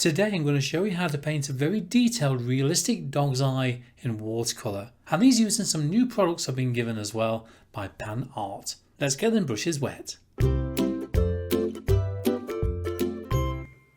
Today I'm going to show you how to paint a very detailed realistic dog's eye in watercolour, and these using some new products I've been given as well by Pan Art. Let's get them brushes wet.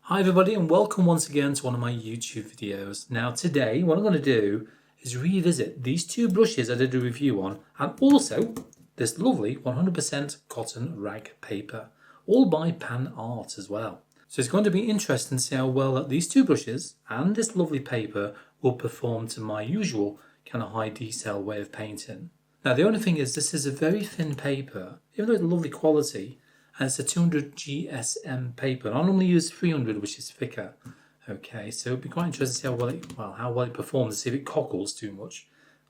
Hi everybody and welcome once again to one of my YouTube videos. Now today what I'm going to do is revisit these two brushes I did a review on, and also this lovely 100% cotton rag paper, all by Pan Art as well. So it's going to be interesting to see how well that these two brushes and this lovely paper will perform to my usual kind of high detail way of painting. Now the only thing is this is a very thin paper, even though it's lovely quality, and it's a 200 GSM paper. I normally use 300, which is thicker. Okay, so it'll be quite interesting to see how well it performs, see if it cockles too much.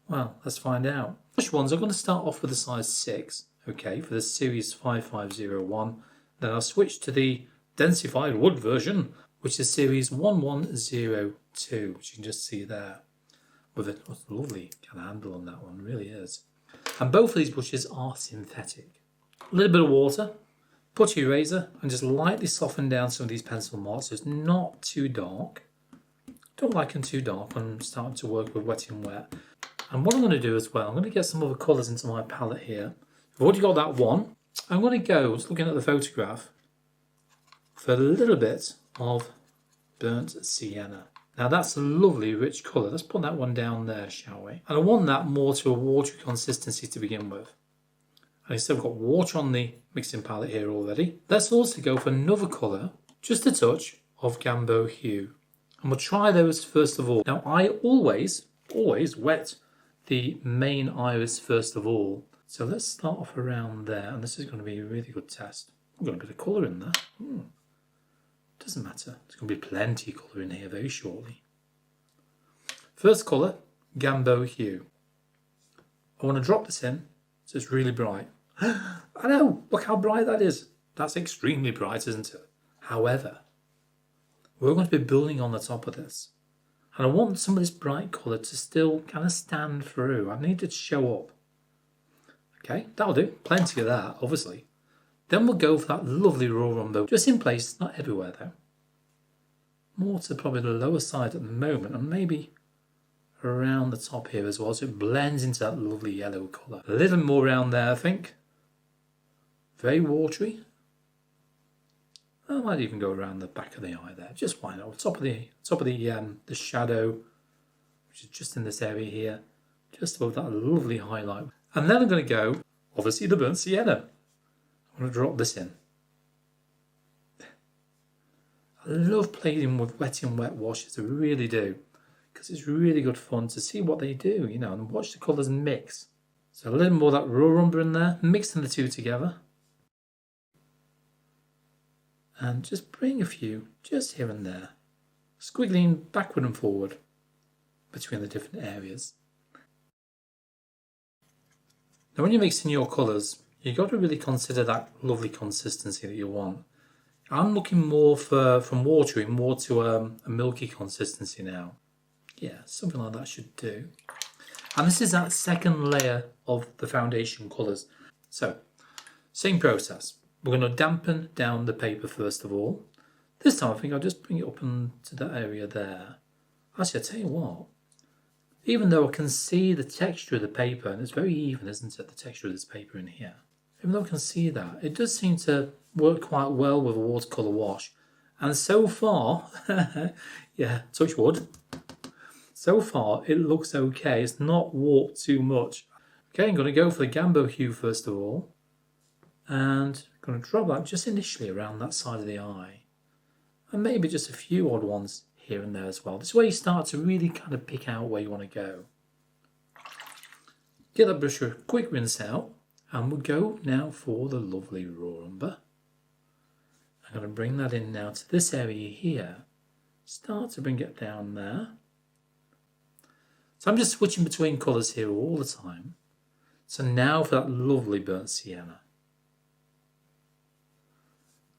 Well, let's find out. Brush ones, I'm going to start off with a size 6, okay, for the series 5501. Then I'll switch to the densified wood version, which is series 1102, which you can just see there. With a lovely kind of handle on that one, really is. And both of these brushes are synthetic. A little bit of water, putty eraser, and just lightly soften down some of these pencil marks so it's not too dark. Don't like them too dark when I'm starting to work with wet and wet. And what I'm going to do as well, I'm going to get some other colours into my palette here. I've already got that one. I'm going to go, just looking at the photograph, for a little bit of burnt sienna. Now that's a lovely rich colour. Let's put that one down there, shall we? And I want that more to a watery consistency to begin with. And so I've got water on the mixing palette here already. Let's also go for another colour, just a touch of Gambo Hue. And we'll try those first of all. Now I always wet the main iris first of all. So let's start off around there, and this is going to be a really good test. We've got a bit of colour in there. Doesn't matter, there's going to be plenty of colour in here very shortly. First colour, Gambo Hue. I want to drop this in so it's really bright. I know, look how bright that is. That's extremely bright, isn't it? However, we're going to be building on the top of this. And I want some of this bright colour to still kind of stand through. I need it to show up. Okay, that'll do. Plenty of that, obviously. Then we'll go for that lovely raw rumbo, just in place, not everywhere though. More to probably the lower side at the moment, and maybe around the top here as well, so it blends into that lovely yellow colour. A little more around there, I think. Very watery. I might even go around the back of the eye there, just why not? Top of the shadow, which is just in this area here, just above that lovely highlight. And then I'm going to go, obviously, the burnt sienna. I'm going to drop this in. I love playing with wet and wet washes, I really do, because it's really good fun to see what they do, you know, and watch the colours mix. So a little more of that raw umber in there, mixing the two together. And just bring a few just here and there, squiggling backward and forward between the different areas. Now when you're mixing your colours, you've got to really consider that lovely consistency that you want. I'm looking more from watery, more to a milky consistency now. Yeah, something like that should do. And this is that second layer of the foundation colours. So, same process. We're going to dampen down the paper first of all. This time I think I'll just bring it up into that area there. Actually, I'll tell you what. Even though I can see the texture of the paper, and it's very even, isn't it, the texture of this paper in here. Even though I can see that, it does seem to work quite well with a watercolour wash. And so far, yeah, touch wood. So far, it looks okay. It's not warped too much. Okay, I'm going to go for the Gambo Hue first of all. And I'm going to drop that just initially around that side of the eye. And maybe just a few odd ones here and there as well. This way you start to really kind of pick out where you want to go. Get that brush a quick rinse out. And we'll go now for the lovely raw umber. I'm going to bring that in now to this area here. Start to bring it down there. So I'm just switching between colours here all the time. So now for that lovely burnt sienna.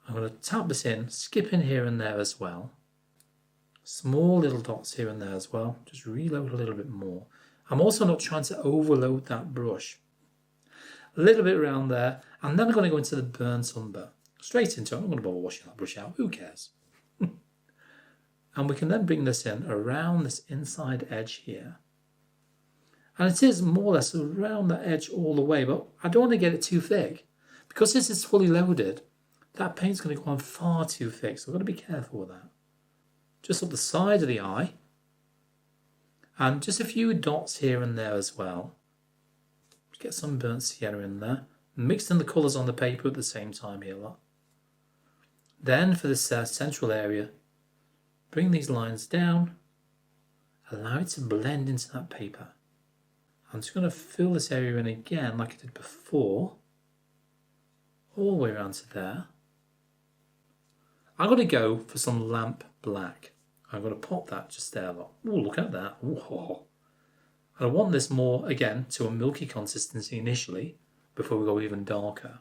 I'm going to tap this in, skip in here and there as well. Small little dots here and there as well. Just reload a little bit more. I'm also not trying to overload that brush. A little bit around there, and then I'm going to go into the burnt umber. Straight into it. I'm not going to bother washing that brush out. Who cares? And we can then bring this in around this inside edge here. And it is more or less around the edge all the way, but I don't want to get it too thick. Because this is fully loaded, that paint's going to go on far too thick, so I've got to be careful with that. Just up the side of the eye, and just a few dots here and there as well. Get some burnt sienna in there. Mixed in the colours on the paper at the same time here. Lot. Then for this central area, bring these lines down, allow it to blend into that paper. I'm just going to fill this area in again like I did before, all the way around to there. I'm going to go for some lamp black. I'm going to pop that just there. Oh, look at that. Whoa. And I want this more, again, to a milky consistency initially, before we go even darker.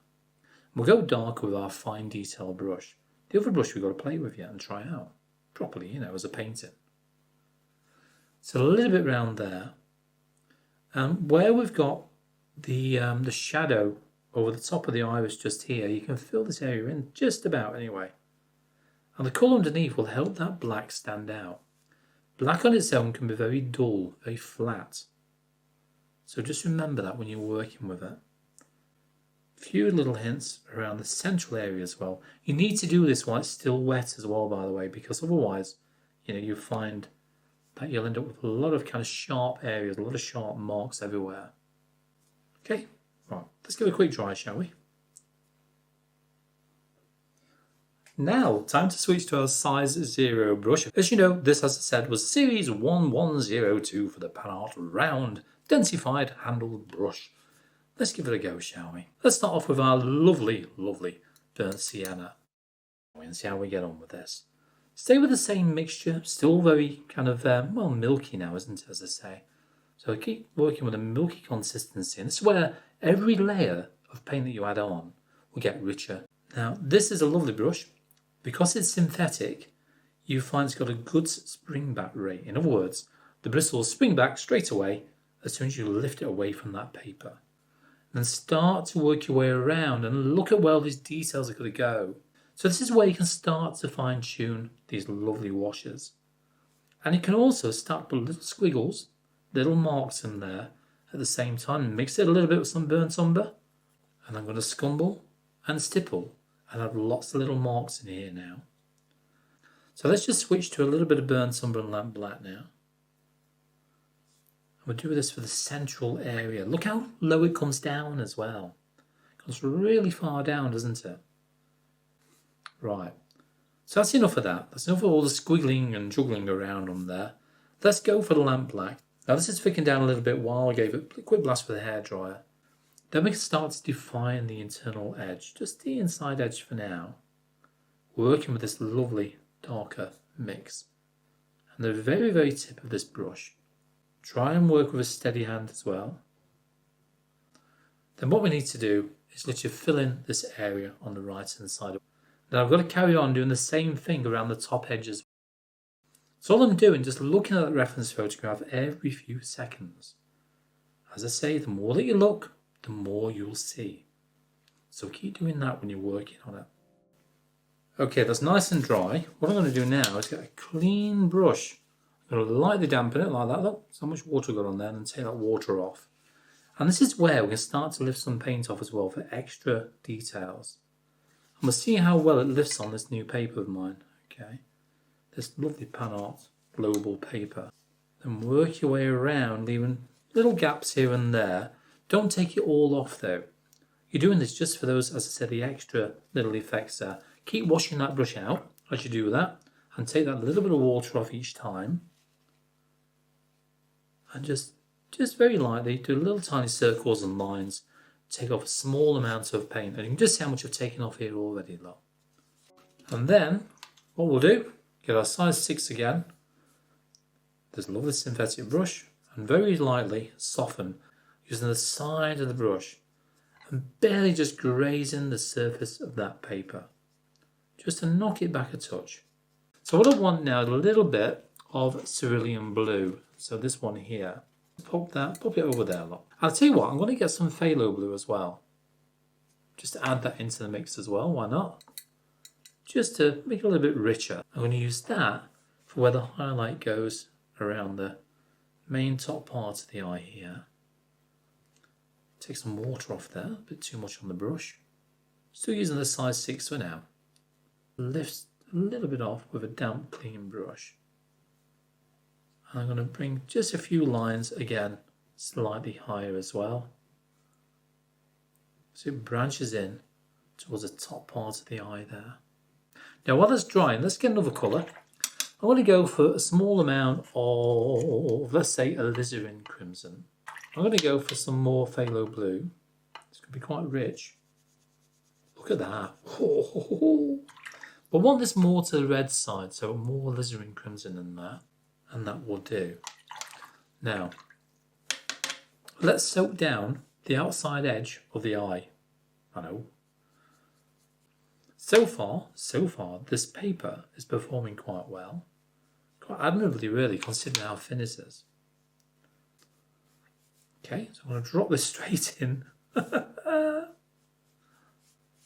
We'll go darker with our fine detail brush. The other brush we've got to play with yet and try out properly, you know, as a painting. So a little bit round there. Where we've got the shadow over the top of the iris just here, you can fill this area in just about anyway. And the colour underneath will help that black stand out. Black on its own can be very dull, very flat. So just remember that when you're working with it. A few little hints around the central area as well. You need to do this while it's still wet as well, by the way, because otherwise, you know, you find that you'll end up with a lot of kind of sharp areas, a lot of sharp marks everywhere. Okay, right, let's give it a quick dry, shall we? Now, time to switch to our size 0 brush. As you know, this, as I said, was series 1102 for the Panart round densified handled brush. Let's give it a go, shall we? Let's start off with our lovely, lovely burnt sienna and see how we get on with this. Stay with the same mixture, still very kind of, well, milky now, isn't it, as I say. So keep working with a milky consistency, and this is where every layer of paint that you add on will get richer. Now, this is a lovely brush. Because it's synthetic, you find it's got a good spring back rate. In other words, the bristles spring back straight away as soon as you lift it away from that paper. Then start to work your way around and look at where all these details are going to go. So this is where you can start to fine tune these lovely washes. And you can also start to put little squiggles, little marks in there at the same time. Mix it a little bit with some burnt umber. And I'm going to scumble and stipple. And have lots of little marks in here now. So let's just switch to a little bit of burnt umber and lamp black now. And we'll do this for the central area. Look how low it comes down as well. It comes really far down, doesn't it? Right. So that's enough of that. That's enough of all the squiggling and juggling around on there. Let's go for the lamp black. Now this is thickened down a little bit while I gave it a quick blast with a hairdryer. Then we can start to define the internal edge, just the inside edge for now, working with this lovely darker mix. And the very, very tip of this brush, try and work with a steady hand as well. Then what we need to do is literally fill in this area on the right hand side. Now I've got to carry on doing the same thing around the top edges. So all I'm doing, just looking at that reference photograph every few seconds. As I say, the more that you look, the more you'll see. So keep doing that when you're working on it. Okay, that's nice and dry. What I'm going to do now is get a clean brush. I'm going to lightly dampen it like that. Look, so much water got on there, and take that water off. And this is where we can start to lift some paint off as well for extra details. And we'll see how well it lifts on this new paper of mine. Okay, this lovely Panart global paper. Then work your way around, leaving little gaps here and there. Don't take it all off though. You're doing this just for those, as I said, the extra little effects there. Keep washing that brush out as you do that, and take that little bit of water off each time. And just very lightly do little tiny circles and lines. Take off a small amount of paint, and you can just see how much I've taken off here already. Look. And then what we'll do, get our size 6 again. This lovely synthetic brush, and very lightly soften using the side of the brush and barely just grazing the surface of that paper, just to knock it back a touch. So what I want now is a little bit of cerulean blue. So this one here, pop it over there. Look. I'll tell you what, I'm going to get some phthalo blue as well, just to add that into the mix as well. Why not? Just to make it a little bit richer. I'm going to use that for where the highlight goes around the main top part of the eye here. Take some water off there, a bit too much on the brush. Still using the size 6 for now. Lift a little bit off with a damp clean brush. And I'm going to bring just a few lines again, slightly higher as well. So it branches in towards the top part of the eye there. Now while that's drying, let's get another colour. I want to go for a small amount of, let's say, alizarin crimson. I'm going to go for some more phthalo blue. It's going to be quite rich. Look at that. But I want this more to the red side, so more alizarin crimson than that. And that will do. Now, let's soak down the outside edge of the eye. I know. So far, this paper is performing quite well. Quite admirably, really, considering how thin it is. Okay, so I'm going to drop this straight in.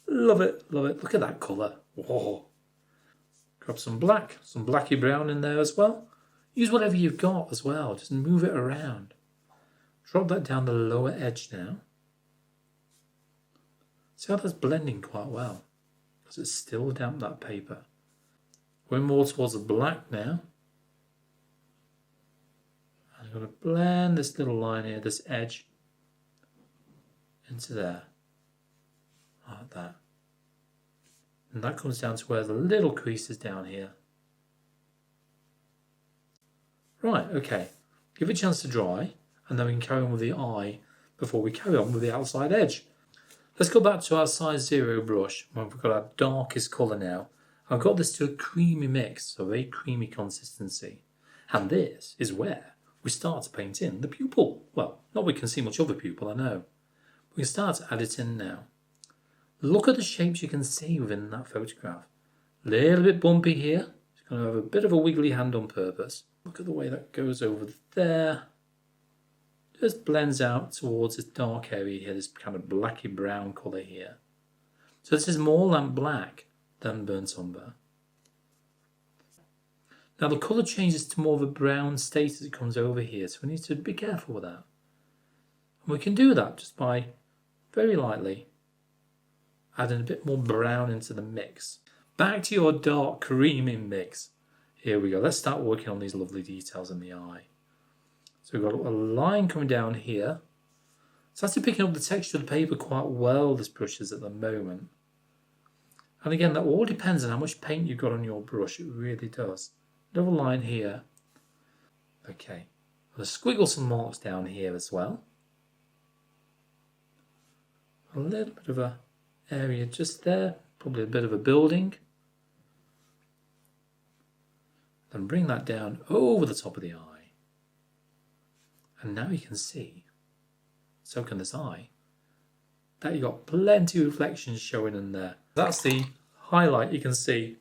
Love it, love it. Look at that colour. Whoa. Grab some black, some blacky brown in there as well. Use whatever you've got as well. Just move it around. Drop that down the lower edge now. See how that's blending quite well. Because it's still damp, that paper. Going more towards the black now. And I'm going to blend this little line here, this edge, into there. Like that. And that comes down to where the little crease is down here. Right, okay. Give it a chance to dry, and then we can carry on with the eye before we carry on with the outside edge. Let's go back to our size 0 brush. We've got our darkest colour now. I've got this to a creamy mix, so a very creamy consistency. And this is where we start to paint in the pupil. Well, not we can see much of the pupil, I know. We can start to add it in now. Look at the shapes you can see within that photograph. A little bit bumpy here. It's going to have a bit of a wiggly hand on purpose. Look at the way that goes over there. Just blends out towards this dark area here, this kind of blacky brown colour here. So this is more lamp black than burnt umber. Now the colour changes to more of a brown state as it comes over here, so we need to be careful with that. And we can do that just by very lightly adding a bit more brown into the mix. Back to your dark creamy mix. Here we go. Let's start working on these lovely details in the eye. So we've got a line coming down here. It's actually picking up the texture of the paper quite well, this brush is at the moment. And again, that all depends on how much paint you've got on your brush. It really does. Another line here. Okay. I'll squiggle some marks down here as well. A little bit of a area just there. Probably a bit of a building. Then bring that down over the top of the eye. And now you can see, so can this eye, that you've got plenty of reflections showing in there. That's the highlight you can see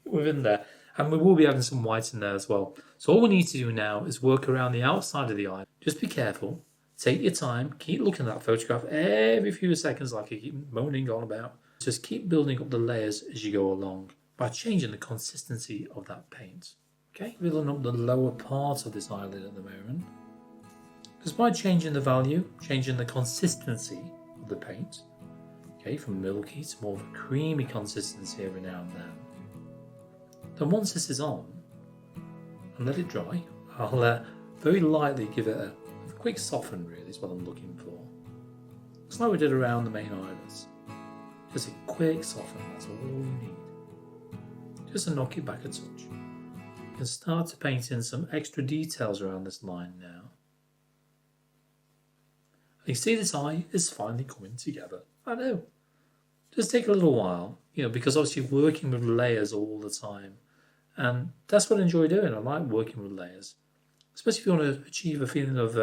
within there. And we will be adding some white in there as well. So all we need to do now is work around the outside of the eye. Just be careful, take your time, keep looking at that photograph every few seconds like I keep moaning on about. Just keep building up the layers as you go along by changing the consistency of that paint. Okay, filling up the lower part of this eyelid at the moment. Just by changing the value, changing the consistency of the paint, okay, from milky to more of a creamy consistency every now and then. Then once this is on, and let it dry, I'll very lightly give it a quick soften, really, is what I'm looking for. Just like we did around the main iris. Just a quick soften, that's all you need. Just to knock it back a touch. You can start to paint in some extra details around this line now. You see this eye is finally coming together. I know. Just take a little while, because obviously you're working with layers all the time. And that's what I enjoy doing. I like working with layers. Especially if you want to achieve a feeling of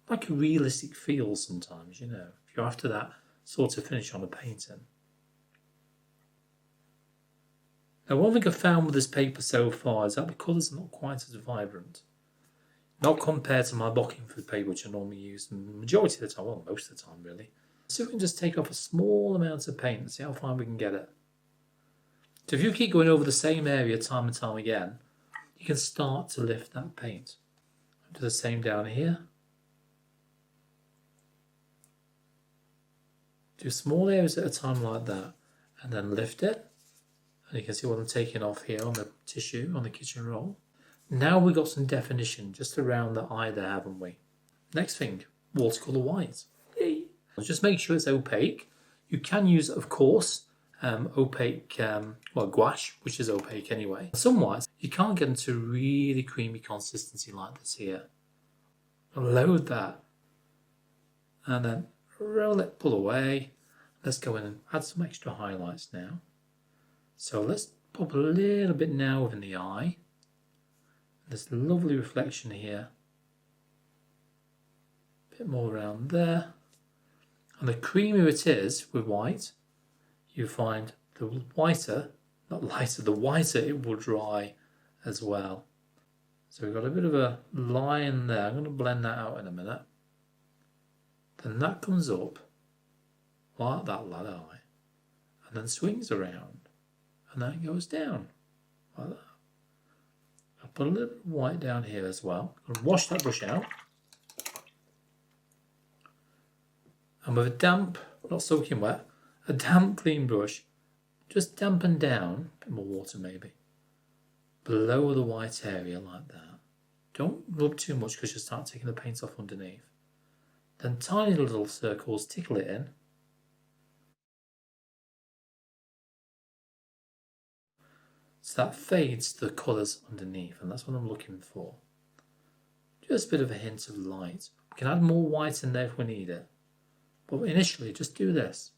like a realistic feel sometimes, if you're after that sort of finish on a painting. Now one thing I've found with this paper so far is that the colours are not quite as vibrant. Not compared to my Bockingford paper, which I normally use the majority of the time, well, most of the time really. So we can just take off a small amount of paint and see how far we can get it. So if you keep going over the same area time and time again, you can start to lift that paint. Do the same down here. Do small areas at a time like that, and then lift it. And you can see what I'm taking off here on the tissue, on the kitchen roll. Now we've got some definition just around the eye there, haven't we? Next thing, watercolour white. Yay. Just make sure it's opaque. You can use, of course, opaque, gouache, which is opaque anyway. Some whites, you can't get into really creamy consistency like this here. Load that. And then roll it, pull away. Let's go in and add some extra highlights now. So let's pop a little bit now within the eye. This lovely reflection here. A bit more around there. And the creamier it is with white, you find the whiter, not lighter, the whiter it will dry as well. So we've got a bit of a line there. I'm going to blend that out in a minute. Then that comes up like that lad eye, and then swings around, and then it goes down like that. I'll put a little bit of white down here as well. I'll wash that brush out. And with a damp, not soaking wet, a damp clean brush, just dampen down, a bit more water maybe, below the white area like that. Don't rub too much because you'll start taking the paint off underneath. Then tiny little circles, tickle it in. So that fades the colours underneath, and that's what I'm looking for. Just a bit of a hint of light. We can add more white in there if we need it. But initially, just do this.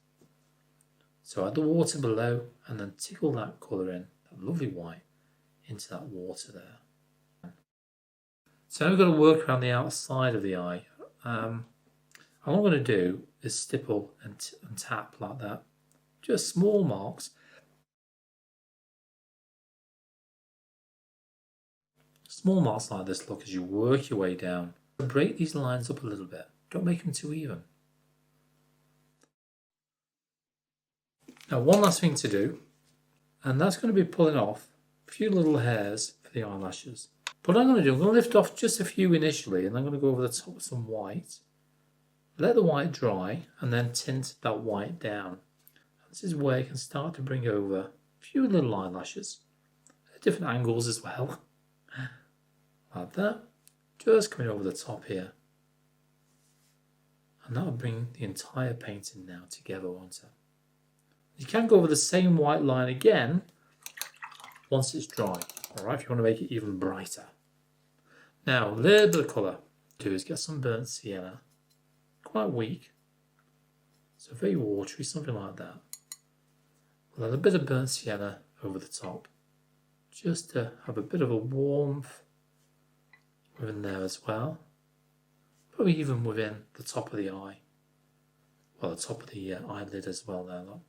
So add the water below and then tickle that colour in, that lovely white, into that water there. So now we've got to work around the outside of the eye. All I'm going to do is stipple and tap like that. Just small marks. Small marks like this, look, as you work your way down. Break these lines up a little bit. Don't make them too even. Now one last thing to do, and that's going to be pulling off a few little hairs for the eyelashes. What I'm going to do, I'm going to lift off just a few initially, and I'm going to go over the top with some white. Let the white dry, and then tint that white down. This is where you can start to bring over a few little eyelashes at different angles as well. Like that. Just coming over the top here. And that'll bring the entire painting now together, won't it? You can go over the same white line again once it's dry. Alright, if you want to make it even brighter. Now, a little bit of colour. Do is get some burnt sienna. Quite weak. So very watery, something like that. We'll add a bit of burnt sienna over the top. Just to have a bit of a warmth within there as well. Probably even within the top of the eye. Well, the top of the eyelid as well there, look.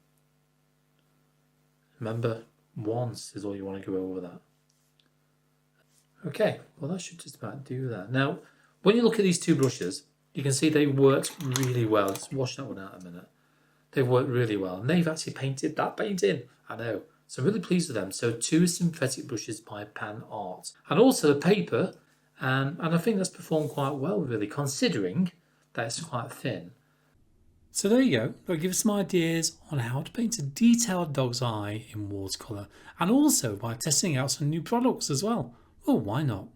Remember, once is all you want to go over that. Okay, well that should just about do that. Now, when you look at these two brushes, you can see they worked really well. Let's wash that one out a minute. They've worked really well. And they've actually painted that painting. I know. So I'm really pleased with them. So 2 synthetic brushes by Pan Art. And also the paper. And I think that's performed quite well, really, considering that it's quite thin. So there you go. I'll give you some ideas on how to paint a detailed dog's eye in watercolour. And also by testing out some new products as well. Well, why not?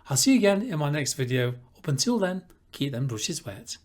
I'll see you again in my next video. Up until then, keep them brushes wet.